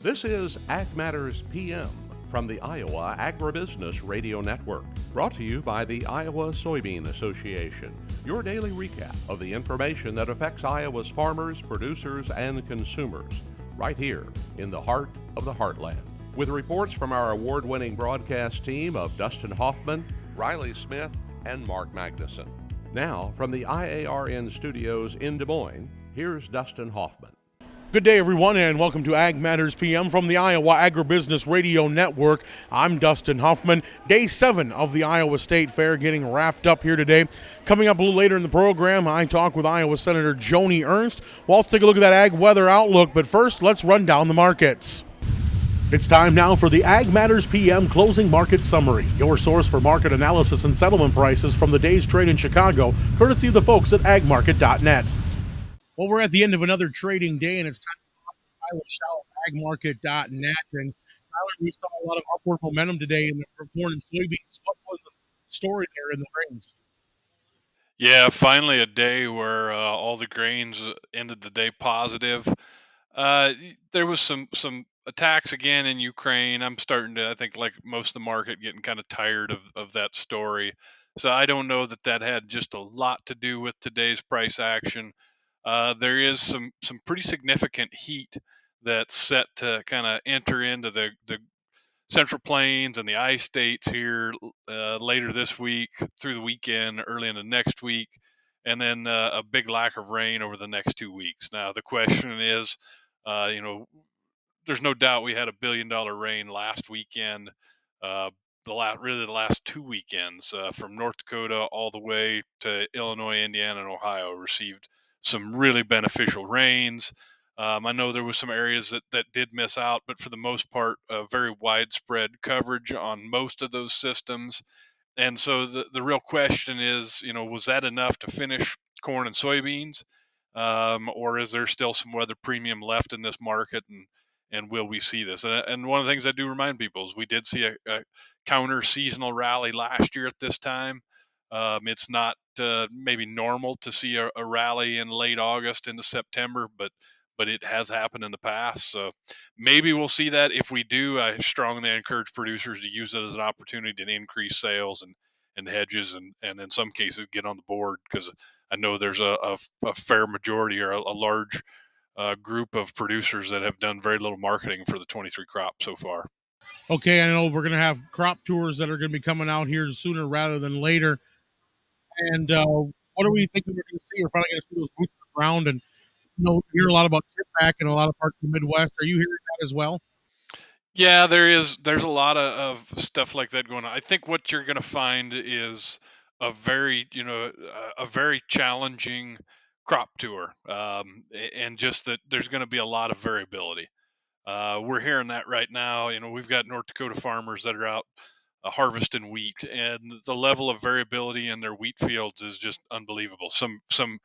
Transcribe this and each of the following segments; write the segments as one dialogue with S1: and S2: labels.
S1: This is Ag Matters PM from the Iowa Agribusiness Radio Network, brought to you by the Iowa Soybean Association, your daily recap of the information that affects Iowa's farmers, producers, and consumers, right here in the heart of the heartland. With reports from our award-winning broadcast team of Dustin Hoffman, Riley Smith, and Mark Magnuson. Now, from the IARN studios in Des Moines, here's Dustin Hoffman.
S2: Good day, everyone, and welcome to Ag Matters PM from the Iowa Agribusiness Radio Network. I'm Dustin Hoffman. Day 7 of the Iowa State Fair getting wrapped up here today. Coming up a little later in the program, I talk with Iowa Senator Joni Ernst. We'll also take a look at that ag weather outlook, but first, let's run down the markets. It's time now for the Ag Matters PM Closing Market Summary, your source for market analysis and settlement prices from the day's trade in Chicago, courtesy of the folks at agmarket.net. Well, we're at the end of another trading day, and it's time to talk with Schau, agmarket.net. And Tyler, we saw a lot of upward momentum today in the corn and soybeans. What was the story there in the grains?
S3: Yeah, finally a day where all the grains ended the day positive. There was some attacks again in Ukraine. I'm starting to, I think, like most of the market, getting kind of tired of that story. So I don't know that had just a lot to do with today's price action. There is some pretty significant heat that's set to kind of enter into the Central Plains and the I-states here later this week, through the weekend, early into next week, and then a big lack of rain over the next 2 weeks. Now the question is, there's no doubt we had $1 billion rain last weekend. The last 2 weekends from North Dakota all the way to Illinois, Indiana, and Ohio received some really beneficial rains. I know there was some areas that did miss out, but for the most part, very widespread coverage on most of those systems. And so the real question is, was that enough to finish corn and soybeans? Or is there still some weather premium left in this market? And will we see this? And one of the things I do remind people is we did see a counter seasonal rally last year at this time. It's not maybe normal to see a rally in late August into September, but it has happened in the past. So maybe we'll see that. If we do, I strongly encourage producers to use it as an opportunity to increase sales and hedges and in some cases get on the board, because I know there's a fair majority or a large group of producers that have done very little marketing for the 23 crop so far.
S2: Okay, I know we're going to have crop tours that are going to be coming out here sooner rather than later. And what are we thinking we're going to see? We're probably going to see those boots on the ground, and we hear a lot about chip back in a lot of parts of the Midwest. Are you hearing that as well?
S3: Yeah, there's a lot of stuff like that going on. I think what you're going to find is a very challenging crop tour, and just that there's going to be a lot of variability. We're hearing that right now. We've got North Dakota farmers that are out harvesting wheat, and the level of variability in their wheat fields is just unbelievable. Some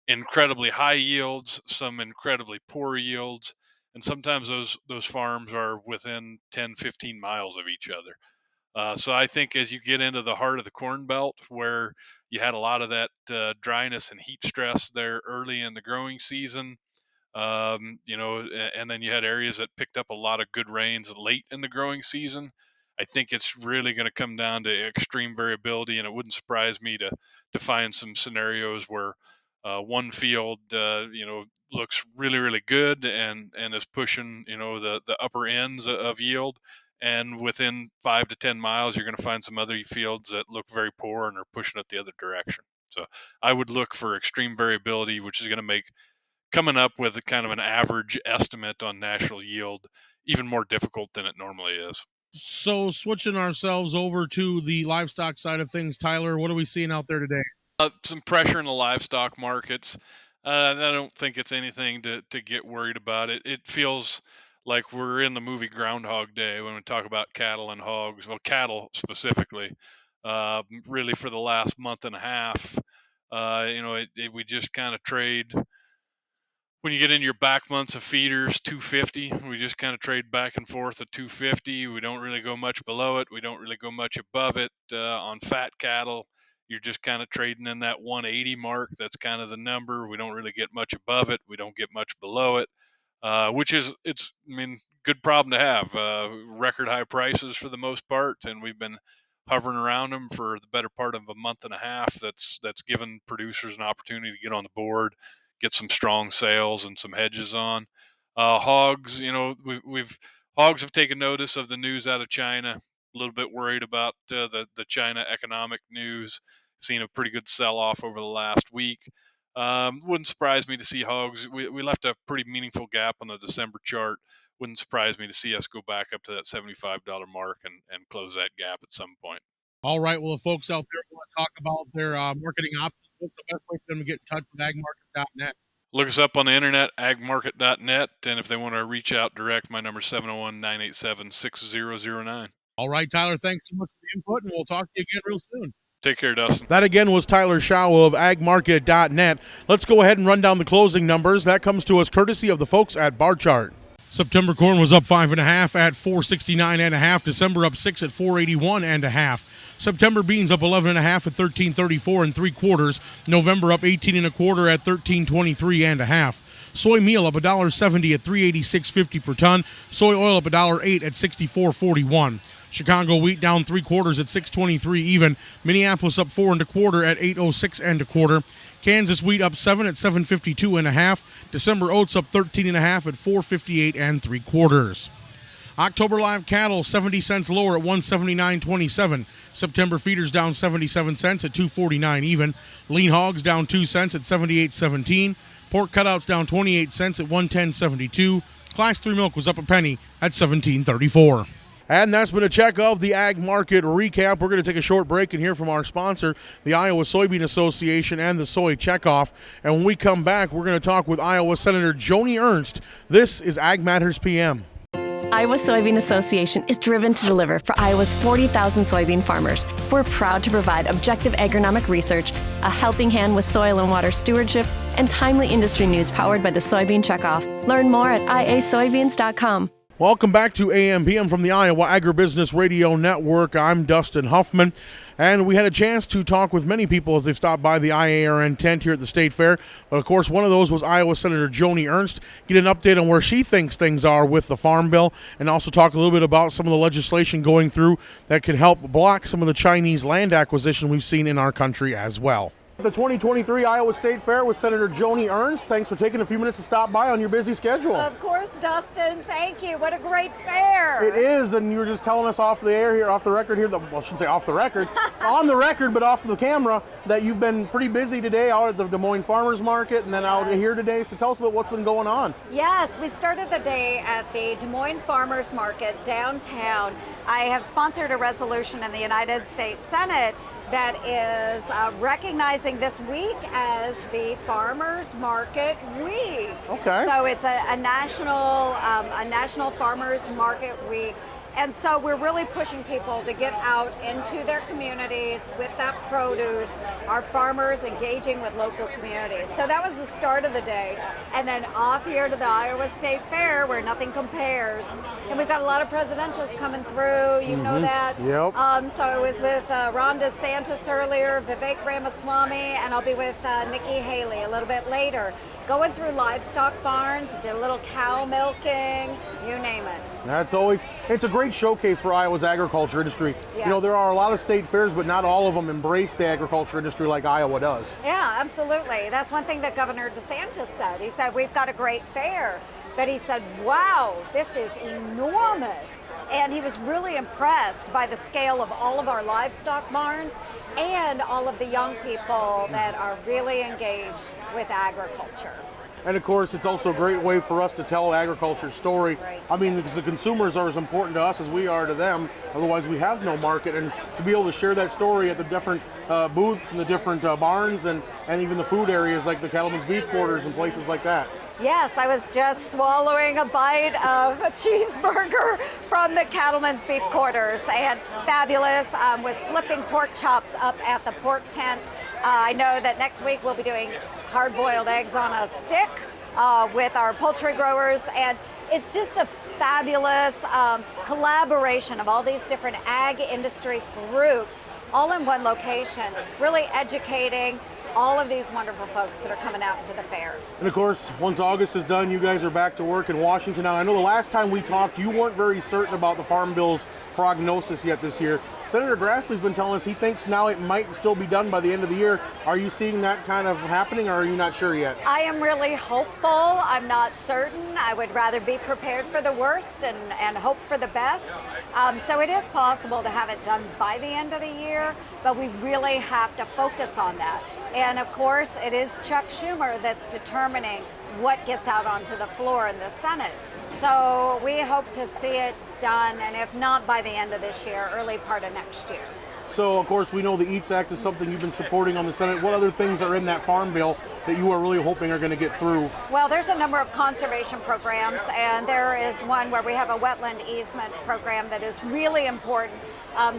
S3: incredibly high yields, some incredibly poor yields, and sometimes those farms are within 10, 15 miles of each other. So I think as you get into the heart of the Corn Belt, where you had a lot of that dryness and heat stress there early in the growing season, and then you had areas that picked up a lot of good rains late in the growing season. I think it's really going to come down to extreme variability, and it wouldn't surprise me to find some scenarios where one field, looks really, really good and is pushing, the upper ends of yield. And within 5 to 10 miles, you're going to find some other fields that look very poor and are pushing it the other direction. So I would look for extreme variability, which is going to make coming up with a kind of an average estimate on national yield even more difficult than it normally is.
S2: So switching ourselves over to the livestock side of things, Tyler, what are we seeing out there today?
S3: Some pressure in the livestock markets. I don't think it's anything to get worried about. It feels like we're in the movie Groundhog Day when we talk about cattle and hogs. Well, cattle specifically, really for the last month and a half. We just kind of trade. When you get into your back months of feeders, 250, we just kind of trade back and forth at 250. We don't really go much below it. We don't really go much above it. On fat cattle, you're just kind of trading in that 180 mark. That's kind of the number. We don't really get much above it. We don't get much below it. which is good problem to have. Record high prices for the most part, and we've been hovering around them for the better part of a month and a half. That's given producers an opportunity to get on the board, get some strong sales and some hedges on. Hogs, hogs have taken notice of the news out of China. A little bit worried about the China economic news. Seen a pretty good sell-off over the last week. Wouldn't surprise me to see hogs. We left a pretty meaningful gap on the December chart. Wouldn't surprise me to see us go back up to that $75 mark and close that gap at some point.
S2: All right. Well, the folks out there want to talk about their marketing options, what's the best way for them to get in touch with agmarket.net?
S3: Look us up on the internet, agmarket.net, and if they want to reach out direct, my number is 701-987-6009.
S2: All right, Tyler, thanks so much for the input, and we'll talk to you again real soon.
S3: Take care, Dustin.
S2: That again was Tyler Schau of agmarket.net. Let's go ahead and run down the closing numbers. That comes to us courtesy of the folks at Bar Chart. September corn was up 5.5 at $4.69.5. December up 6 at $4.81.5. September beans up 11.5 at $13.34 3/4. November up 18.25 at $13.23.5. Soy meal up $1.70 at $386.50 per ton. Soy oil up $1.08 at $64.41. Chicago wheat down 3/4 at $6.23 even. Minneapolis up 4.25 at $8.06 Kansas wheat up 7 at $7.52.5. December oats up 13.5 at $4.58 3/4. October live cattle 70 cents lower at $179.27. September feeders down 77 cents at $2.49 even. Lean hogs down 2 cents at $78.17. Pork cutouts down 28 cents at $110.72. Class 3 milk was up a penny at $17.34. And that's been a check of the Ag Market Recap. We're going to take a short break and hear from our sponsor, the Iowa Soybean Association and the Soy Checkoff. And when we come back, we're going to talk with Iowa Senator Joni Ernst. This is Ag Matters PM.
S4: Iowa Soybean Association is driven to deliver for Iowa's 40,000 soybean farmers. We're proud to provide objective agronomic research, a helping hand with soil and water stewardship, and timely industry news powered by the Soybean Checkoff. Learn more at iasoybeans.com.
S2: Welcome back to AMPM from the Iowa Agribusiness Radio Network. I'm Dustin Huffman, and we had a chance to talk with many people as they've stopped by the IARN tent here at the State Fair. But, of course, one of those was Iowa Senator Joni Ernst. Get an update on where she thinks things are with the Farm Bill, and also talk a little bit about some of the legislation going through that could help block some of the Chinese land acquisition we've seen in our country as well. The 2023 Iowa State Fair with Senator Joni Ernst. Thanks for taking a few minutes to stop by on your busy schedule.
S5: Of course, Dustin. Thank you. What a great fair.
S2: It is, and you were just telling us off the air here, off the record here, well, I shouldn't say off the record, on the record, but off the camera, that you've been pretty busy today out at the Des Moines Farmers Market and then out here today. So tell us about what's been going on.
S5: Yes, we started the day at the Des Moines Farmers Market downtown. I have sponsored a resolution in the United States Senate that is recognizing this week as the Farmers Market Week.
S2: Okay.
S5: So it's a national Farmers Market Week. And so we're really pushing people to get out into their communities with that produce, our farmers engaging with local communities. So that was the start of the day. And then off here to the Iowa State Fair where nothing compares. And we've got a lot of presidentials coming through, you know that.
S2: Yep.
S5: So I was with Ron DeSantis earlier, Vivek Ramaswamy, and I'll be with Nikki Haley a little bit later. Going through livestock barns, did a little cow milking, you name it.
S2: It's a great showcase for Iowa's agriculture industry.
S5: Yes.
S2: You know, there are a lot of state fairs, but not all of them embrace the agriculture industry like Iowa does.
S5: Yeah, absolutely. That's one thing that Governor DeSantis said. He said, we've got a great fair. But he said, wow, this is enormous. And he was really impressed by the scale of all of our livestock barns and all of the young people that are really engaged with agriculture.
S2: And of course, it's also a great way for us to tell agriculture story.
S5: Right.
S2: I mean, because the consumers are as important to us as we are to them. Otherwise, we have no market. And to be able to share that story at the different booths and the different barns and even the food areas like the Cattlemen's Beef Quarters and places like that.
S5: Yes, I was just swallowing a bite of a cheeseburger from the Cattlemen's Beef Quarters, and fabulous. Was flipping pork chops up at the pork tent. I know that next week we'll be doing hard-boiled eggs on a stick with our poultry growers, and it's just a fabulous collaboration of all these different ag industry groups all in one location, really educating all of these wonderful folks that are coming out to the fair.
S2: And of course, once August is done, you guys are back to work in Washington. Now, I know the last time we talked, you weren't very certain about the Farm Bill's prognosis yet this year. Senator Grassley's been telling us he thinks now it might still be done by the end of the year. Are you seeing that kind of happening, or are you not sure yet?
S5: I am really hopeful. I'm not certain. I would rather be prepared for the worst and hope for the best. So it is possible to have it done by the end of the year, but we really have to focus on that. And of course, it is Chuck Schumer that's determining what gets out onto the floor in the Senate. So we hope to see it done, and if not by the end of this year, early part of next year.
S2: So, of course, we know the EATS Act is something you've been supporting on the Senate. What other things are in that Farm Bill that you are really hoping are going to get through?
S5: Well, there's a number of conservation programs, and there is one where we have a wetland easement program that is really important.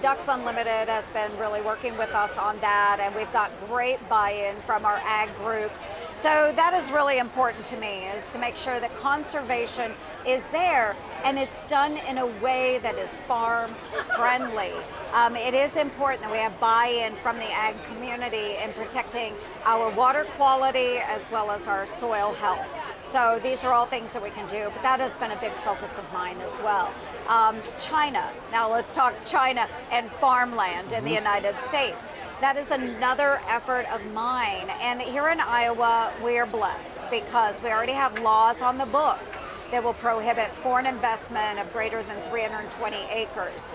S5: Ducks Unlimited has been really working with us on that, and we've got great buy-in from our ag groups. So that is really important to me, is to make sure that conservation is there, and it's done in a way that is farm friendly. It is important that we have buy-in from the ag community in protecting our water quality as well as our soil health. So these are all things that we can do, but that has been a big focus of mine as well. China. Now let's talk China and farmland in the United States. That is another effort of mine. And here in Iowa, we are blessed because we already have laws on the books that will prohibit foreign investment of greater than 320 acres.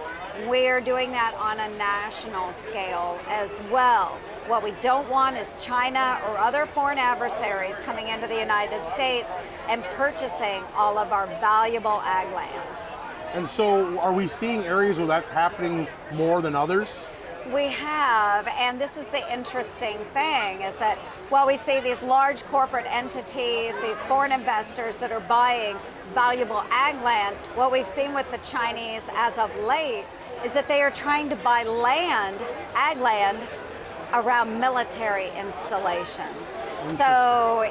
S5: We're doing that on a national scale as well. What we don't want is China or other foreign adversaries coming into the United States and purchasing all of our valuable ag land.
S2: And so are we seeing areas where that's happening more than others?
S5: We have, and this is the interesting thing, is that while we see these large corporate entities, these foreign investors that are buying valuable ag land, what we've seen with the Chinese as of late is that they are trying to buy land, ag land, around military installations. So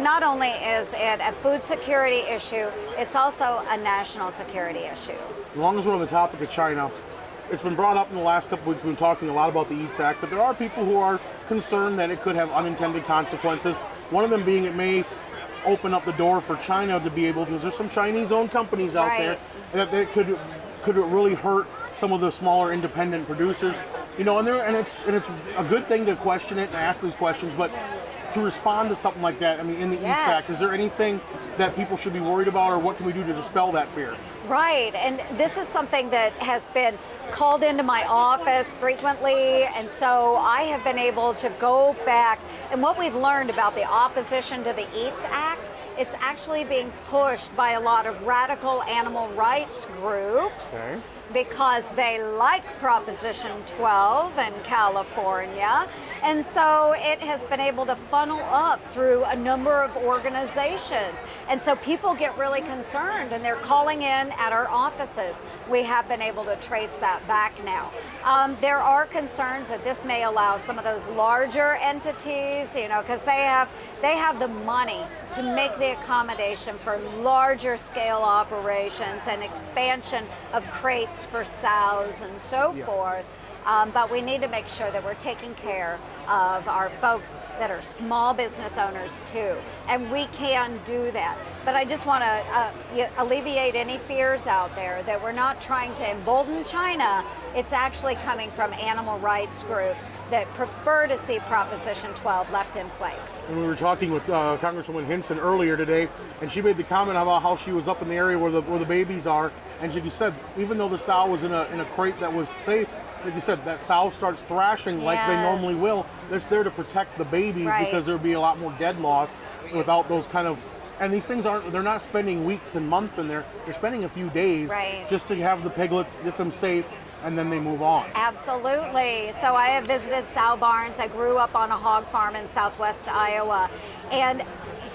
S5: not only is it a food security issue, it's also a national security issue.
S2: As long as we're on the topic of China, it's been brought up in the last couple weeks. We've been talking a lot about the EATS Act, but there are people who are concerned that it could have unintended consequences. One of them being it may open up the door for China to be able to, there's some Chinese-owned companies out there that could really hurt some of the smaller independent producers. You know, and it's a good thing to question it and ask those questions, but to respond to something like that, I mean, in the EATS Act, is there anything that people should be worried about, or what can we do to dispel that fear?
S5: Right, and this is something that has been called into my office frequently, and so I have been able to go back, and what we've learned about the opposition to the EATS Act, it's actually being pushed by a lot of radical animal rights groups. Because they like Proposition 12 in California. And so it has been able to funnel up through a number of organizations. And so people get really concerned and they're calling in at our offices. We have been able to trace that back now. There are concerns that this may allow some of those larger entities, you know, because they have the money to make the accommodation for larger scale operations and expansion of crates for sows and so forth. But we need to make sure that we're taking care of our folks that are small business owners too. And we can do that. But I just want to alleviate any fears out there that we're not trying to embolden China. It's actually coming from animal rights groups that prefer to see Proposition 12 left in place.
S2: And we were talking with Congresswoman Hinson earlier today, and she made the comment about how she was up in the area where the babies are, and she said even though the sow was in a crate that was safe, like you said, that sow starts thrashing like they normally will. It's there to protect the babies because there would be a lot more dead loss without those kind of. And these things they're not spending weeks and months in there. They're spending a few days just to have the piglets, get them safe, and then they move on.
S5: Absolutely. So I have visited sow barns. I grew up on a hog farm in southwest Iowa. And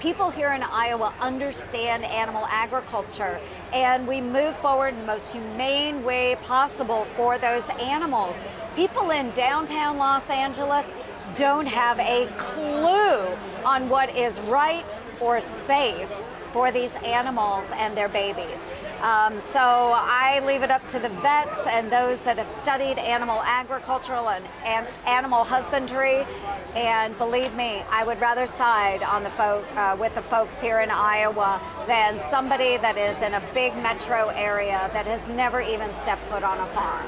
S5: people here in Iowa understand animal agriculture, and we move forward in the most humane way possible for those animals. People in downtown Los Angeles don't have a clue on what is right or safe for these animals and their babies. So I leave it up to the vets and those that have studied animal agricultural and animal husbandry. And believe me, I would rather side on the with the folks here in Iowa than somebody that is in a big metro area that has never even stepped foot on a farm.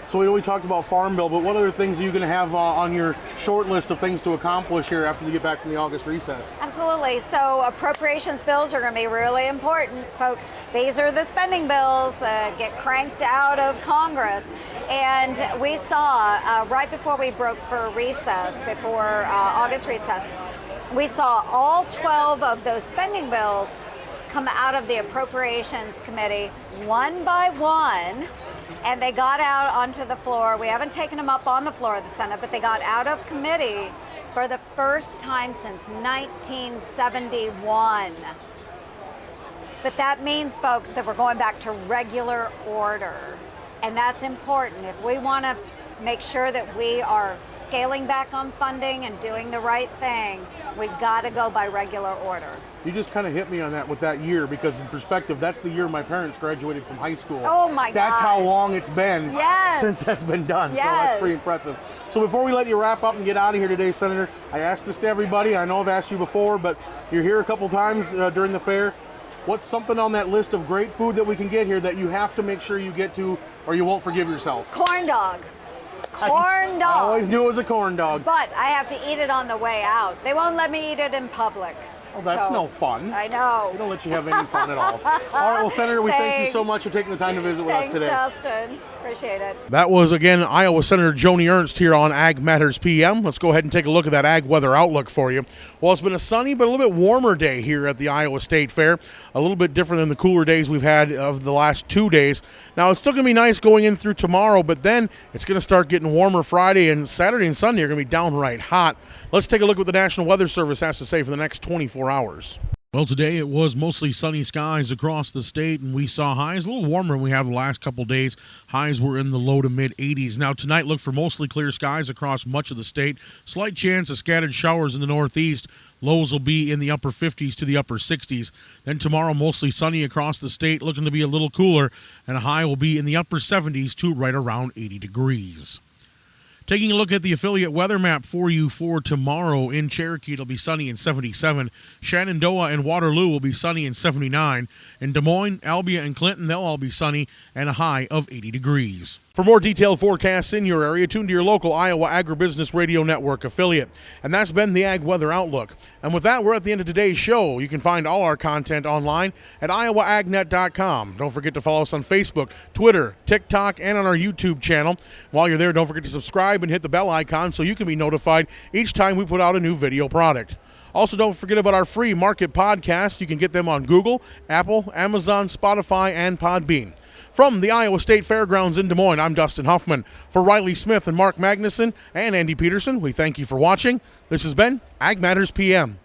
S2: So we talked about Farm Bill, but what other things are you going to have on your short list of things to accomplish here after you get back from the August recess?
S5: Absolutely. So appropriations bills are going to be really important, folks. These are the spending bills that get cranked out of Congress. And we saw right before we broke for recess, before August recess, we saw all 12 of those spending bills come out of the Appropriations Committee one by one, and they got out onto the floor. We haven't taken them up on the floor of the Senate, but they got out of committee for the first time since 1971. But that means, folks, that we're going back to regular order. And that's important. If we want to make sure that we are scaling back on funding and doing the right thing, we've got to go by regular order.
S2: You just kind of hit me on that with that year, because in perspective, that's the year my parents graduated from high school.
S5: Oh my God.
S2: That's how long it's been since that's been done.
S5: Yes.
S2: So that's pretty impressive. So before we let you wrap up and get out of here today, Senator, I asked this to everybody. I know I've asked you before, but you're here a couple times during the fair. What's something on that list of great food that we can get here that you have to make sure you get to, or you won't forgive yourself?
S5: Corn dog. Corn dog.
S2: I always knew it was a corn dog.
S5: But I have to eat it on the way out. They won't let me eat it in public.
S2: Oh, that's no fun.
S5: I know.
S2: They don't let you have any fun at all. All right, well, Senator, we thank you so much for taking the time to visit with us today.
S5: Thanks, Dustin. Appreciate it.
S2: That was, again, Iowa Senator Joni Ernst here on Ag Matters PM. Let's go ahead and take a look at that ag weather outlook for you. Well, it's been a sunny but a little bit warmer day here at the Iowa State Fair. A little bit different than the cooler days we've had of the last 2 days. Now, it's still going to be nice going in through tomorrow, but then it's going to start getting warmer Friday, and Saturday and Sunday are going to be downright hot. Let's take a look at what the National Weather Service has to say for the next 24 hours. Well, today it was mostly sunny skies across the state, and we saw highs a little warmer than we have the last couple days. Highs were in the low to mid 80s. Now, tonight, look for mostly clear skies across much of the state. Slight chance of scattered showers in the northeast. Lows will be in the upper 50s to the upper 60s. Then tomorrow, mostly sunny across the state, looking to be a little cooler, and a high will be in the upper 70s to right around 80 degrees. Taking a look at the affiliate weather map for you for tomorrow. In Cherokee, it'll be sunny and 77. Shenandoah and Waterloo will be sunny and 79. In Des Moines, Albia, and Clinton, they'll all be sunny and a high of 80 degrees. For more detailed forecasts in your area, tune to your local Iowa Agribusiness Radio Network affiliate. And that's been the Ag Weather Outlook. And with that, we're at the end of today's show. You can find all our content online at iowaagnet.com. Don't forget to follow us on Facebook, Twitter, TikTok, and on our YouTube channel. While you're there, don't forget to subscribe and hit the bell icon so you can be notified each time we put out a new video product. Also, don't forget about our free market podcasts. You can get them on Google, Apple, Amazon, Spotify, and Podbean. From the Iowa State Fairgrounds in Des Moines, I'm Dustin Huffman. For Riley Smith and Mark Magnuson and Andy Peterson, we thank you for watching. This has been Ag Matters PM.